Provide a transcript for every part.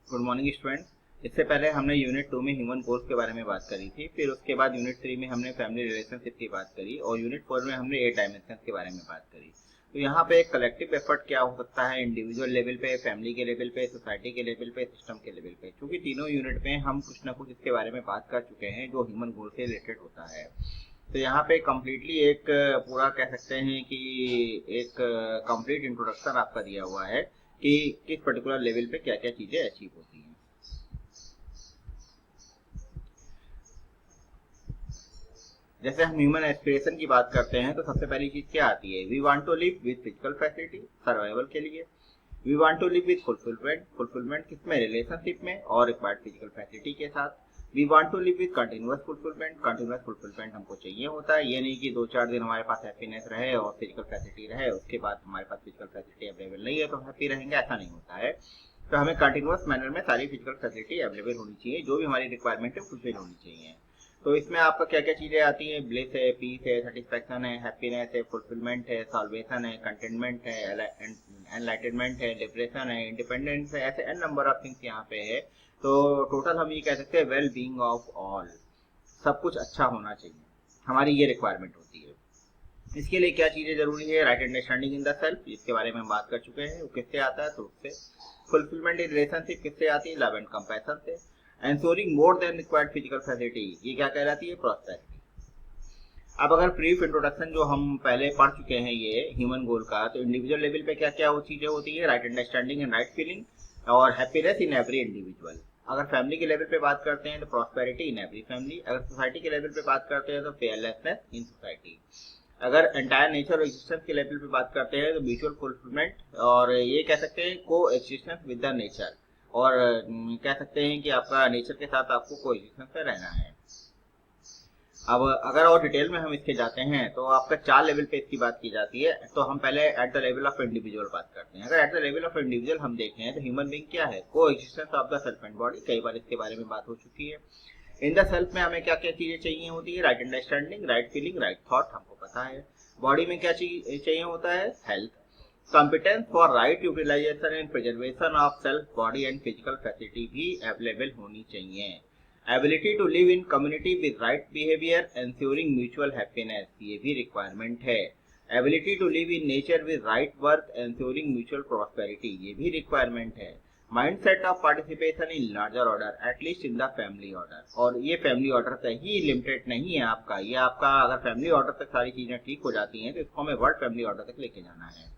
Good morning students. इससे पहले हमने यूनिट 2 में ह्यूमन गोल्स के बारे में बात करी थी, फिर उसके बाद यूनिट 3 में हमने फैमिली रिलेशनशिप की बात करी और यूनिट 4 में हमने 8 डायमेंशंस के बारे में बात करी। तो यहाँ पे एक कलेक्टिव एफर्ट क्या हो सकता है इंडिविजुअल लेवल पे, फैमिली के लेवल पे, सोसाइटी के लेवल पे, सिस्टम के लेवल पे, क्योंकि तीनों यूनिट में हम कुछ ना कुछ इसके बारे में बात कर चुके हैं जो ह्यूमन गोल से रिलेटेड होता है। तो यहाँ पे कम्प्लीटली एक पूरा कह सकते हैं कि एक कंप्लीट इंट्रोडक्शन आपका दिया हुआ है कि किस पर्टिकुलर लेवल पे क्या क्या चीजें अचीव होती हैं। जैसे हम ह्यूमन एस्पिरेशन की बात करते हैं तो सबसे पहली चीज क्या आती है, we want to live with physical facility, survival के लिए। We want to live with fulfilment, fulfilment किसमें, रिलेशनशिप में और रिक्वायर्ड फिजिकल फैसिलिटी के साथ। We want to live with continuous fulfilment, continuous fulfilment हमको चाहिए होता है, ये नहीं कि 2-4 दिन हमारे पास हैप्पीनेस रहे और फिजिकल फैसिलिटी रहे उसके बाद हमारे पास फिजिकल फैसिलिटी अवेलेबल नहीं है तो हैप्पी रहेंगे, ऐसा नहीं होता है। तो हमें कंटिन्यूअस मैनर में सारी फिजिकल फैसिलिटी अवेलेबल होनी चाहिए, जो भी हमारी रिक्वायरमेंट है फुलफिल होनी चाहिए। तो इसमें आपका क्या क्या चीजें आती हैं, ब्लिस है, पीस है, सेटिस्फैक्शन है, हैप्पीनेस है, फुलफिलमेंट है, सॉल्वेशन है, कंटेनमेंट है, एनलाइटनमेंट है, डिप्रेशन है, इंडिपेंडेंस है, ऐसे एन नंबर ऑफ थिंग्स यहाँ पे है। तो टोटल हम ये कह सकते हैं वेल बीइंग ऑफ ऑल, सब कुछ अच्छा होना चाहिए, हमारी ये रिक्वायरमेंट होती है। इसके लिए क्या चीजें जरूरी है, right understanding in the self, इसके बारे में हम बात कर चुके हैं, वो किससे आता है, तो उससे। फुलफिलमेंट इन रिलेशनशिप किससे आती है, लव एंड कंपैशन से। Ensuring more than required physical facility, ये क्या कहलाती है, प्रॉस्पेरिटी। अब अगर ब्रीफ इंट्रोडक्शन जो हम पहले पढ़ चुके हैं ये ह्यूमन गोल का, तो इंडिविजुअल लेवल पे क्या क्या वो चीजें होती है, right understanding and right feeling और हैप्पीनेस इन एवरी इंडिविजुअल। अगर फैमिली के लेवल पे बात करते हैं तो प्रॉस्पेरिटी इन एवरी फैमिली। अगर सोसाइटी के लेवल पे बात करते हैं तो फेयरलेसनेस इन सोसाइटी। अगर एंटायर नेचर और एक्सिस्टेंस के लेवल पे बात करते हैं तो म्यूचुअल फुलफिलमेंट, और ये कह सकते हैं को एक्सिस्टेंस विद द नेचर, और कह सकते हैं कि आपका नेचर के साथ आपको को एक्सिस्टेंस में रहना है। अब अगर और डिटेल में हम इसके जाते हैं तो आपका 4 लेवल पे इसकी बात की जाती है। तो हम पहले at the level of individual बात करते हैं। अगर at the level of individual हम देखें तो ह्यूमन बीइंग क्या है, को existence of the self and body, कई बार इसके बारे में बात हो चुकी है। इन द सेल्फ में हमें क्या क्या चीजें चाहिए होती है, right understanding, right feeling, right thought, हमको पता है। बॉडी में क्या चाहिए होता है, health, competence for right utilisation and preservation of self, body and physical facility भी अवेलेबल होनी चाहिए। Ability to live in community with right behaviour ensuring mutual happiness, ये भी रिक्वायरमेंट है। Ability to live in nature with right work ensuring mutual prosperity, ये भी requirement है। Mindset of participation in larger order, at least in the family order, और ये family order तक ही limited नहीं है आपका, ये आपका अगर फैमिली ऑर्डर तक सारी चीजें ठीक हो जाती हैं तो इसको हमें वर्ल्ड फैमिली ऑर्डर तक लेके जाना है।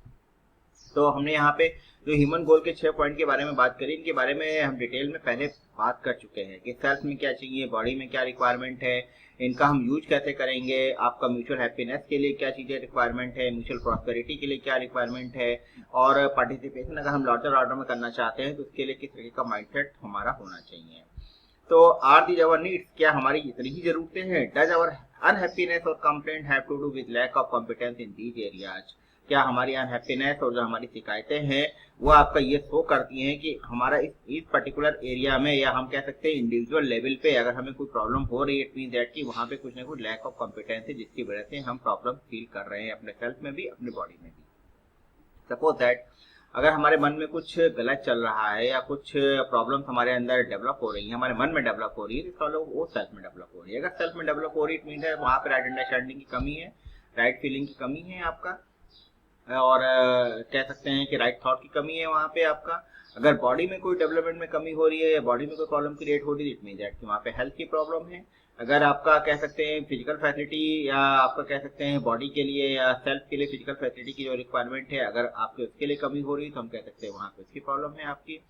तो हमने यहाँ पे जो ह्यूमन गोल के 6 पॉइंट के बारे में बात करी, इनके बारे में हम डिटेल में पहले बात कर चुके हैं कि सेल्फ में क्या चाहिए, बॉडी में क्या रिक्वायरमेंट है, इनका हम यूज कैसे करेंगे, आपका म्यूचुअल हैप्पीनेस के लिए क्या चीजें रिक्वायरमेंट है, म्यूचुअल प्रॉस्पेरिटी के लिए क्या रिक्वायरमेंट है, और पार्टिसिपेशन अगर हम लार्जर ऑर्डर में करना चाहते हैं तो उसके लिए किस तरीके का माइंडसेट हमारा होना चाहिए। तो आर दीज आवर नीड्स, क्या हमारी इतनी ही जरूरतें हैं, डज आवर अनहैप्पीनेस और complaint have to do with lack of competence in these areas, क्या हमारी अनहैप्पीनेस और जो हमारी शिकायतें हैं वो आपका ये शो करती हैं कि हमारा इस पर्टिकुलर एरिया में, या हम कह सकते हैं इंडिविजुअल लेवल पे अगर हमें कोई प्रॉब्लम हो रही है, इट मीन दैट कि वहाँ पे कुछ ना कुछ लैक ऑफ कॉम्पिटेंस है जिसकी वजह से हम प्रॉब्लम फील कर रहे हैं अपने सेल्फ में भी, अपनी बॉडी में भी। सपोज दैट अगर हमारे मन में कुछ गलत चल रहा है या कुछ प्रॉब्लम्स हमारे अंदर डेवलप हो रही है, हमारे मन में डेवलप हो रही है, तो वो सेल्फ में डेवलप हो रही है। अगर सेल्फ में डेवलप हो रही है, इट मीन है वहाँ पे राइट अंडरस्टैंडिंग की कमी है, राइट फीलिंग की कमी है आपका, और कह सकते हैं कि राइट थॉट की कमी है वहाँ पे आपका। अगर बॉडी में कोई डेवलपमेंट में कमी हो रही है या बॉडी में कोई प्रॉब्लम क्रिएट हो रही है, इट मीन दैट कि वहाँ पे हेल्थ की प्रॉब्लम है। अगर आपका कह सकते हैं फिजिकल फैसिलिटी, या आपका कह सकते हैं बॉडी के लिए या सेल्फ के लिए फिजिकल फैसिलिटी की जो रिक्वायरमेंट है, अगर आपके उसके लिए कमी हो रही है तो हम कह सकते हैं वहाँ पे उसकी प्रॉब्लम है आपकी।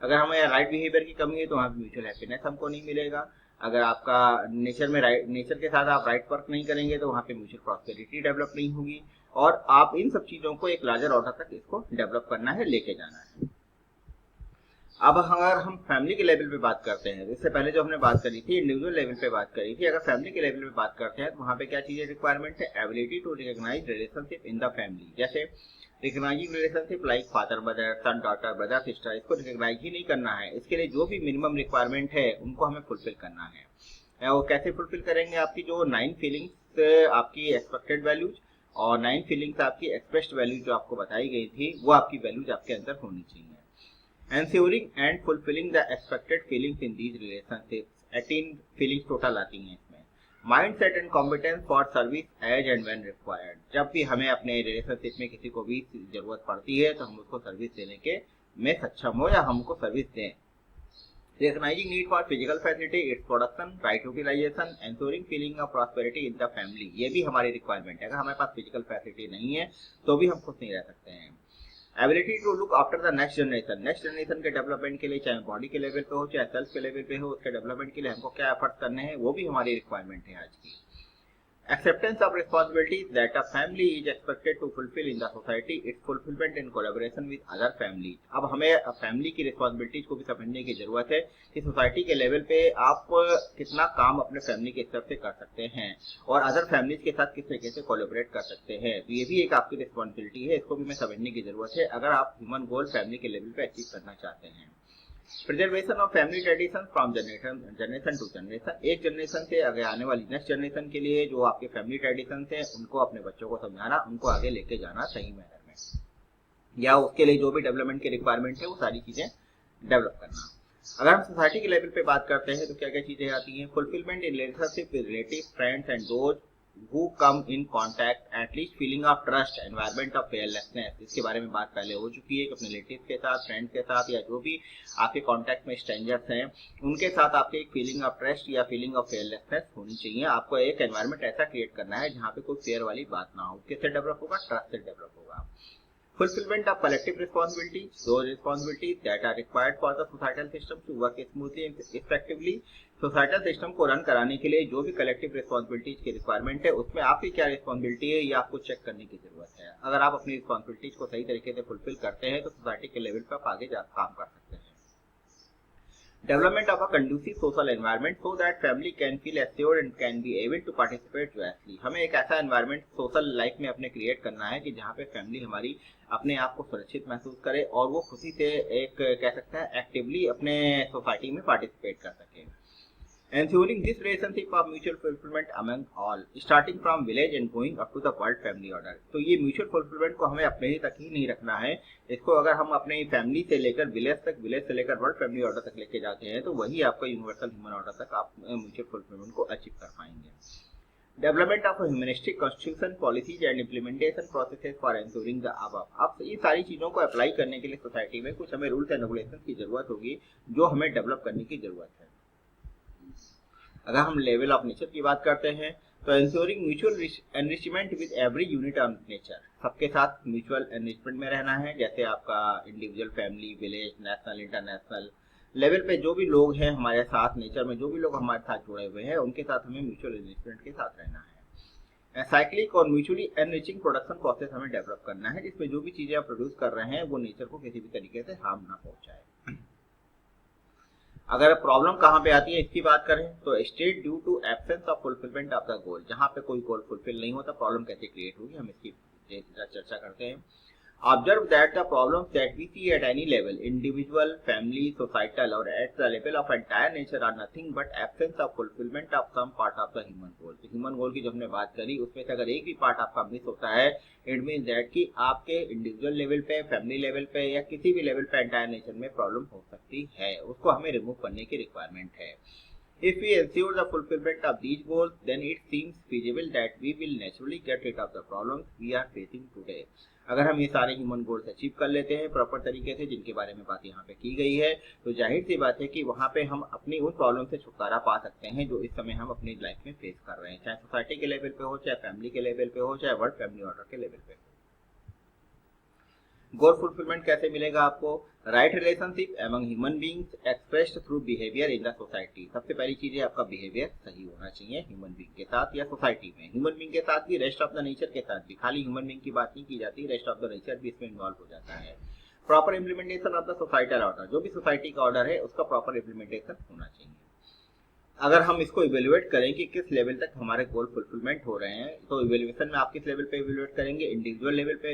अगर हमें राइट बिहेवियर की कमी है तो वहाँ पे म्यूचुअल हैप्पीनेस हमको नहीं मिलेगा। अगर आपका नेचर में नेचर के साथ आप राइट वर्क नहीं करेंगे तो वहाँ पे म्यूचुअल प्रॉस्पेरिटी डेवलप नहीं होगी, और आप इन सब चीजों को एक लार्जर ऑर्डर तक इसको डेवलप करना है, लेके जाना है। अब अगर हम फैमिली के लेवल पे बात करते हैं, इससे पहले जो हमने बात करी थी इंडिविजुअल लेवल पे बात करी थी, अगर फैमिली के लेवल पे बात करते हैं तो वहाँ पे क्या चीजें रिक्वायरमेंट है, ability to recognise relationship in the family, जैसे recognising relationship like father mother, son daughter, brother sister, इसको रिकॉग्नाइज ही नहीं करना है, इसके लिए जो भी मिनिमम रिक्वायरमेंट है उनको हमें फुलफिल करना है। वो कैसे फुलफिल करेंगे, आपकी जो 9 फीलिंग्स, आपकी एक्सपेक्टेड वैल्यूज और 9 फीलिंग्स आपकी एक्सप्रेस्ड वैल्यूज जो आपको बताई गई थी, वो आपकी वैल्यूज आपके अंदर होनी चाहिए। Ensuring and fulfilling the expected feelings in these relationships. 18 feelings total आती हैं इसमें. Mindset and competence for service as and when required. जब भी हमें अपने रिलेशनशिप में किसी को भी जरूरत पड़ती है तो हम उसको सर्विस देने के में सक्षम हो या हमको सर्विस दें. Recognizing need for physical facility, its production, right utilization, ensuring feeling of prosperity in the family. ये भी हमारी रिक्वायरमेंट है. अगर हमारे पास फिजिकल फैसिलिटी नहीं है तो भी हम खुश नहीं रह सकते हैं. Ability to look after the next generation के डेवलपमेंट के लिए, चाहे बॉडी के लेवल पे हो चाहे सेल्फ के लेवल पे हो, उसके डेवलपमेंट के लिए हमको क्या एफर्ट करने हैं वो भी हमारी रिक्वायरमेंट है आज की. Acceptance of responsibilities that a family is expected to fulfill in the society, its fulfillment in collaboration with other families. अब हमें फैमिली की रिस्पॉन्सिबिलिटीज को भी समझने की जरूरत है कि सोसाइटी के लेवल पे आप कितना काम अपने फैमिली के स्तर से कर सकते हैं और अदर फैमिलीज के साथ किस तरीके से कोलैबोरेट कर सकते हैं. तो ये भी एक आपकी रिस्पॉन्सिबिलिटी है, इसको भी हमें समझने की जरूरत है अगर आप ह्यूमन गोल फैमिली के लेवल पे अचीव करना चाहते हैं. Preservation of family tradition from generation to generation. एक जनरेशन से आगे आने वाली नेक्स्ट जनरेशन के लिए जो आपके फैमिली ट्रेडिशन है उनको अपने बच्चों को समझाना, उनको आगे लेके जाना सही मैनर में, या उसके लिए जो भी डेवलपमेंट की रिक्वायरमेंट है वो सारी चीजें डेवलप करना. अगर हम सोसाइटी के लेवल पे बात करते हैं तो क्या क्या चीजें आती हैं. Fulfilment in relationship with relative, friends and those who come in contact, at least feeling of trust, environment of fearlessness. इसके बारे में बात पहले हो चुकी है कि अपने रिलेटिव के साथ, फ्रेंड्स के साथ या जो भी आपके कांटेक्ट में स्ट्रेंजर्स हैं उनके साथ आपके एक फीलिंग ऑफ ट्रस्ट या फीलिंग ऑफ फेयरलेसनेस होनी चाहिए. आपको एक एनवायरनमेंट ऐसा क्रिएट करना है जहाँ पे कोई फेयर वाली बात ना हो. किससे डेवलप होगा? ट्रस्ट से डेवलप होगा. Fulfillment of collective responsibilities, those responsibilities that are required for the societal system to work smoothly and effectively. Societal system को रन कराने के लिए जो भी कलेक्टिव रिस्पॉन्सिबिलिटीज की रिक्वायरमेंट है उसमें आपकी क्या रिस्पॉन्सिबिलिटी है ये आपको चेक करने की जरूरत है. अगर आप अपनी रिस्पॉन्सिबिलिटीज को सही तरीके से फुलफिल करते हैं तो सोसाइटी के लेवल पर आप आगे काम कर सकते हैं. Development of a conducive social environment so that family can feel assured and can be able to participate joyously. हमें एक ऐसा एनवायरनमेंट सोशल लाइफ में अपने क्रिएट करना है कि जहाँ पे फैमिली हमारी अपने आप को सुरक्षित महसूस करे और वो खुशी से एक कह सकते हैं एक्टिवली अपने सोसाइटी में पार्टिसिपेट कर सके. Ensuring this relationship of mutual fulfillment among all, starting from village and going up to the world family order. तो ये म्यूचुअल फुलफिलमेंट को हमें अपने ही तक ही नहीं रखना है. इसको अगर हम अपने फैमिली से लेकर विलेज तक, विलेज से लेकर वर्ल्ड फैमिली ऑर्डर तक लेके जाते हैं तो वही आपका यूनिवर्सल ह्यूमन ऑर्डर तक आप म्यूचुअल फुलफिलमेंट को अचीव कर पाएंगे. Development of humanistic constitution policies and implementation processes for ensuring the above. अब ये सारी चीजों को अप्लाई करने के लिए सोसाइटी में कुछ हमें रूल्स एंड रेगुलेशन की जरूरत होगी जो हमें डेवलप करने की जरूरत है. अगर हम लेवल ऑफ नेचर की बात करते हैं तो ensuring mutual enrichment with every unit of nature. सबके साथ म्यूचुअल एनरिचमेंट में रहना है. जैसे आपका individual, family, village, national, international level पे जो भी लोग हैं हमारे साथ, नेचर में जो भी लोग हमारे साथ जुड़े हुए हैं उनके साथ हमें म्यूचुअल एनरिचमेंट के साथ रहना है. साइक्लिक और म्यूचुअली एनरिचिंग प्रोडक्शन प्रोसेस हमें डेवलप करना है जिसमें जो भी चीजें आप प्रोड्यूस कर रहे हैं वो नेचर को किसी भी तरीके से हार्म ना पहुंचाए. अगर प्रॉब्लम कहाँ पे आती है इसकी बात करें तो state due to absence of fulfilment of the goal. जहाँ पे कोई गोल फुलफिल नहीं होता प्रॉब्लम कैसे क्रिएट होगी हम इसकी चर्चा करते हैं. Observe that the problems that we see at any level, individual, family, societal or at the level of entire nature are nothing but absence of fulfillment of some part of the human goal. तो human goal की जो हमने बात करी उसमें से अगर एक भी पार्ट आपका मिस होता है इट मीन दैट कि आपके इंडिविजुअल लेवल पे, फैमिली लेवल पे या किसी भी लेवल पे एंटायर नेचर में प्रॉब्लम हो सकती है. उसको हमें रिमूव करने की रिक्वायरमेंट है. If we ensure the fulfillment of these goals, then it seems feasible that we will naturally get rid of the problems we are facing today. अगर हम ये सारे ह्यूमन गोल्स अचीव कर लेते हैं प्रॉपर तरीके से जिनके बारे में बात यहाँ पे की गई है तो जाहिर सी बात है कि वहाँ पे हम अपनी उन प्रॉब्लम से छुटकारा पा सकते हैं जो इस समय हम अपनी लाइफ में फेस कर रहे हैं, चाहे सोसाइटी के लेवल पे हो, चाहे फैमिली के लेवल पे हो, चाहे वर्ल्ड फैमिली ऑर्डर के लेवल पे हो. गोल फुलफिलमेंट कैसे मिलेगा आपको? Right relationship among human beings expressed through behaviour in the society. सबसे पहली चीज है आपका बिहेवियर सही होना चाहिए ह्यूमन बीइंग के साथ या सोसाइटी में. ह्यूमन बीइंग के साथ भी, रेस्ट ऑफ द नेचर के साथ भी. खाली ह्यूमन बीइंग की बात नहीं की जाती, रेस्ट ऑफ द नेचर भी इसमें इन्वॉल्व हो जाता है. Proper implementation of the societal order. जो भी सोसाइटी का ऑर्डर है उसका प्रॉपर इम्प्लीमेंटेशन होना चाहिए. अगर हम इसको इवेल्युएट करें कि किस लेवल तक हमारे गोल फुलफिलमेंट हो रहे हैं तो इवेल्युएशन में आप किस लेवल पे इवेल्युएट करेंगे? इंडिविजुअल लेवल पे.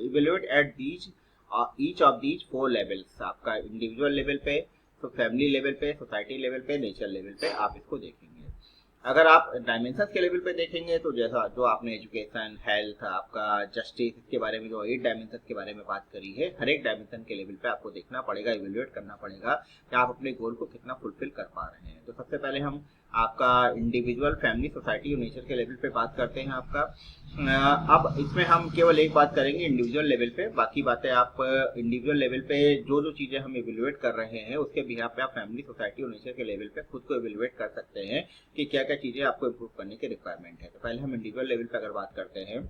Evaluate at each of these 4 levels. आपका इंडिविजुअल लेवल पे, तो फैमिली लेवल पे, सोसाइटी लेवल पे, नेचर लेवल पे आप इसको देखेंगे. अगर आप डायमेंशन के लेवल पे देखेंगे तो जैसा जो आपने एजुकेशन, हेल्थ, आपका जस्टिस, इसके बारे में जो 8 डायमेंशन के बारे में बात करी है, हर एक डायमेंशन के लेवल पे आपको देखना पड़ेगा, इवेल्युएट करना पड़ेगा कि आप अपने गोल को कितना फुलफिल कर पा रहे हैं। तो सबसे पहले हम आपका इंडिविजुअल, फैमिली, सोसाइटी और नेचर के लेवल पे बात करते हैं आपका। अब इसमें हम केवल एक बात करेंगे इंडिविजुअल लेवल पे, बाकी बातें आप इंडिविजुअल लेवल पे जो जो चीजें हम इवेल्युएट कर रहे हैं उसके बिहाफ पे आप फैमिली, सोसाइटी और नेचर के लेवल पे खुद को इवेल्युएट कर सकते हैं कि क्या क्या चीजें आपको इम्प्रूव करने की रिक्वायरमेंट है। तो पहले हम इंडिविजुअल लेवल पे अगर बात करते हैं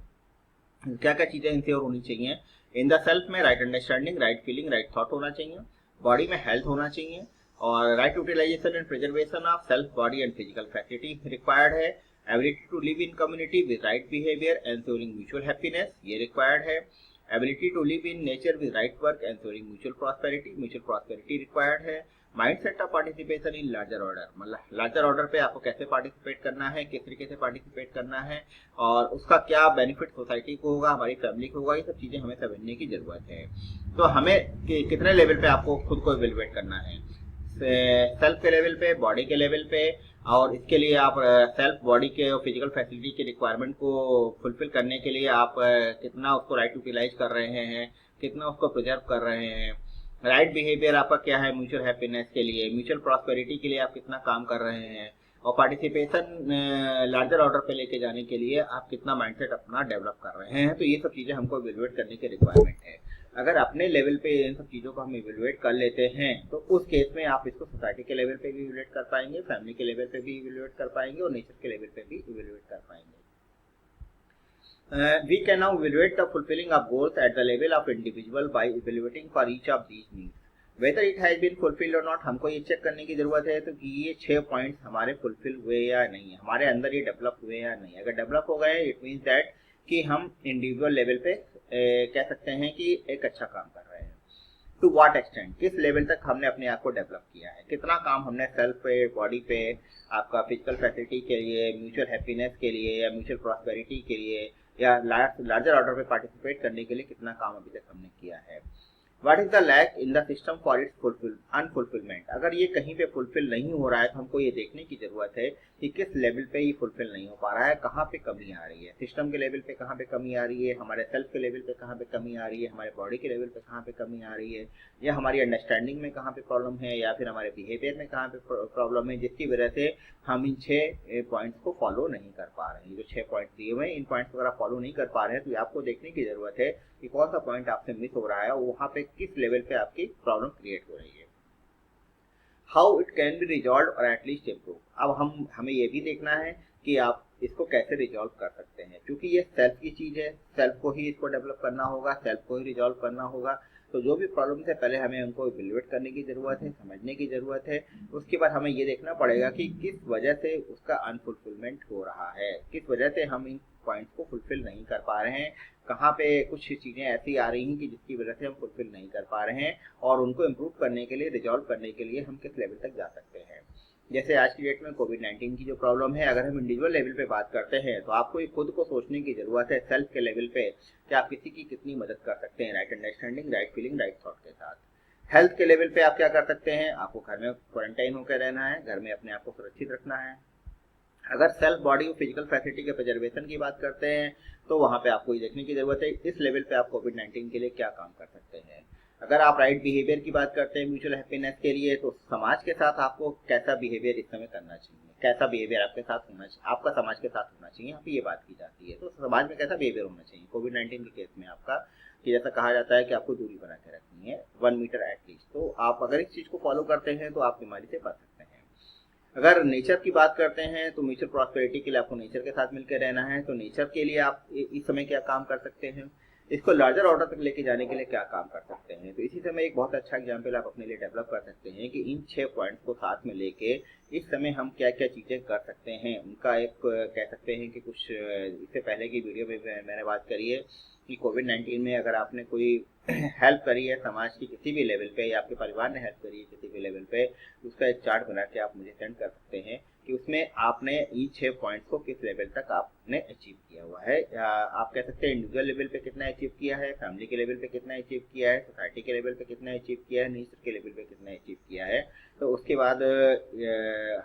क्या क्या चीजें इनसे और होनी चाहिए। इन द सेल्फ में right understanding, right feeling, right thought होना चाहिए। बॉडी में हेल्थ होना चाहिए और right utilisation and preservation of self, body and physical facility required है। Ability to live in community with right behaviour ensuring mutual happiness, ये required है। Ability to live in nature with right work ensuring mutual prosperity required है। Mindset of participation in larger order, मतलब larger order पे आपको कैसे participate करना है, किस तरीके से पार्टिसिपेट करना है और उसका क्या बेनिफिट सोसाइटी को होगा, हमारी फैमिली को होगा, ये सब चीजें हमें समझने की जरूरत है। तो हमें कितने लेवल पे आपको खुद को इवेल्युएट करना है, सेल्फ के लेवल पे, बॉडी के लेवल पे, और इसके लिए आप सेल्फ, बॉडी के और फिजिकल फैसिलिटी के रिक्वायरमेंट को फुलफिल करने के लिए आप कितना उसको राइट यूटिलाइज कर रहे हैं, कितना उसको प्रिजर्व कर रहे हैं। राइट बिहेवियर आपका क्या है म्यूचुअल हैप्पीनेस के लिए, म्यूचुअल प्रॉस्पेरिटी के लिए आप कितना काम कर रहे हैं, और पार्टिसिपेशन लार्जर ऑर्डर पे लेके जाने के लिए आप कितना माइंडसेट अपना डेवलप कर रहे हैं। तो ये सब चीजें हमको इवेल्युएट करने की रिक्वायरमेंट है। अगर अपने लेवल पे इन सब चीजों को हम इवेल्युएट कर लेते हैं तो उस केस में आप इसको सोसाइटी के लेवल पे भी इवेल्युएट कर पाएंगे, फैमिली के लेवल पे भी इवेल्युएट कर पाएंगे और नेचर के लेवल पे भी इवेल्युएट कर पाएंगे। We can now evaluate the fulfilling of goals at the level of individual by evaluating for each of these needs. Whether it has been fulfilled or not, हमको ये चेक करने की जरूरत है तो कि ये 6 पॉइंट्स हमारे फुलफिल हुए या नहीं, हमारे अंदर ये डेवलप हुए या नहीं। अगर डेवलप हो गए इट मीन्स दैट कि हम इंडिविजुअल लेवल पे कह सकते हैं कि एक अच्छा काम कर रहे हैं। टू व्हाट एक्सटेंट, किस लेवल तक हमने अपने आप को डेवलप किया है, कितना काम हमने सेल्फ पे, बॉडी पे, आपका फिजिकल फैसिलिटी के लिए, म्यूचुअल हैप्पीनेस के लिए या म्यूचुअल प्रॉस्पेरिटी के लिए या लार्जर ऑर्डर पे पार्टिसिपेट करने के लिए कितना काम अभी तक हमने किया है। What is the lack in the system for its unfulfilment, अगर ये कहीं पे फुलफिल नहीं हो रहा है तो हमको ये देखने की जरूरत है कि किस लेवल पे ये फुलफिल नहीं हो पा रहा है, कहाँ पे कमी आ रही है। सिस्टम के लेवल पे कहाँ पे कमी आ रही है, हमारे सेल्फ के लेवल पे कहाँ पे कमी आ रही है, हमारे बॉडी के लेवल पे कहाँ पे कमी आ रही है, या हमारी अंडरस्टैंडिंग में कहाँ पे प्रॉब्लम है, या फिर हमारे बिहेवियर में कहाँ पे प्रॉब्लम है, जिसकी वजह से हम इन 6 पॉइंट्स को फॉलो नहीं कर पा रहे हैं। जो 6 पॉइंट्स दिए हुए हैं इन पॉइंट्स को अगर आप फॉलो नहीं कर पा रहे हैं तो आपको देखने की जरूरत है कि कौन सा पॉइंट आपसे मिस हो रहा है और वहां पे किस लेवल पे आपकी प्रॉब्लम क्रिएट हो रही है। How it can be resolve और एटलीस्ट इम्प्रूव, अब हमें ये भी देखना है कि आप इसको कैसे रिजॉल्व कर सकते हैं, क्योंकि ये सेल्फ की चीज है, सेल्फ को ही इसको डेवलप करना होगा, सेल्फ को ही रिजॉल्व करना होगा। तो जो भी प्रॉब्लम है पहले हमें उनको इवेल्युएट करने की जरूरत है, समझने की जरूरत है। उसके बाद हमें ये देखना पड़ेगा कि किस वजह से उसका अनफुलफिलमेंट हो रहा है, किस वजह से हम इन पॉइंट्स को फुलफिल नहीं कर पा रहे हैं, कहाँ पे कुछ चीजें ऐसी आ रही हैं कि जिसकी वजह से हम फुलफिल नहीं कर पा रहे हैं, और उनको इम्प्रूव करने के लिए, रिजॉल्व करने के लिए हम किस लेवल तक जा सकते हैं। जैसे आज की डेट में कोविड-19 की जो प्रॉब्लम है, अगर हम इंडिविजुअल लेवल पे बात करते हैं तो आपको खुद को सोचने की जरूरत है सेल्फ के लेवल पे कि आप किसी की कितनी मदद कर सकते हैं, right understanding, right feeling, right thought के साथ। हेल्थ के लेवल पे आप क्या कर सकते हैं, आपको घर में क्वारंटाइन होकर रहना है, घर में अपने आप को सुरक्षित रखना है। अगर सेल्फ, बॉडी और फिजिकल फैसिलिटी के प्रिजर्वेशन की बात करते हैं तो वहां पे आपको ये देखने की जरूरत है इस लेवल पे आप कोविड-19 के लिए क्या काम कर सकते हैं। अगर आप राइट बिहेवियर की बात करते हैं म्यूचुअल हैप्पीनेस के लिए, तो समाज के साथ आपको कैसा बिहेवियर इस समय करना चाहिए, कैसा बिहेवियर आपके साथ होना चाहिए, आपका समाज के साथ होना चाहिए, यहाँ पे ये बात की जाती है। तो समाज में कैसा बिहेवियर होना चाहिए कोविड-19 के केस में आपका, कि जैसा कहा जाता है कि आपको दूरी बना के रखनी है 1 मीटर एटलीस्ट। तो आप अगर इस चीज को फॉलो करते हैं तो आप बीमारी से बच सकते हैं। अगर नेचर की बात करते हैं तो म्यूचुअल प्रॉस्पेरिटी के लिए आपको नेचर के साथ मिलकर रहना है। तो नेचर के लिए आप इस समय क्या काम कर सकते हैं, इसको लार्जर ऑर्डर तक लेके जाने के लिए क्या काम कर सकते हैं। तो इसी समय एक बहुत अच्छा एग्जांपल आप अपने लिए डेवलप कर सकते हैं कि इन 6 पॉइंट्स को साथ में लेके इस समय हम क्या क्या चीजें कर सकते हैं। उनका एक कह सकते हैं कि कुछ इससे पहले की वीडियो में मैंने बात करी है कि कोविड-19 में अगर आपने कोई हेल्प करी है समाज की किसी भी लेवल पे, या आपके परिवार ने हेल्प करी है किसी भी लेवल पे, उसका एक चार्ट बना के आप मुझे सेंड कर सकते हैं कि उसमें आपने इन 6 पॉइंट्स को किस लेवल तक आपने अचीव किया हुआ है। आप कह सकते हैं इंडिविजुअल लेवल पे कितना अचीव किया है, फैमिली के लेवल पे कितना अचीव किया है, सोसाइटी के लेवल पे कितना अचीव किया है, नेचर के लेवल पे कितना अचीव किया है। तो उसके बाद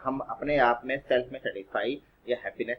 हम अपने आप में सेल्फ में सेटिस्फाई या हैप्पीनेस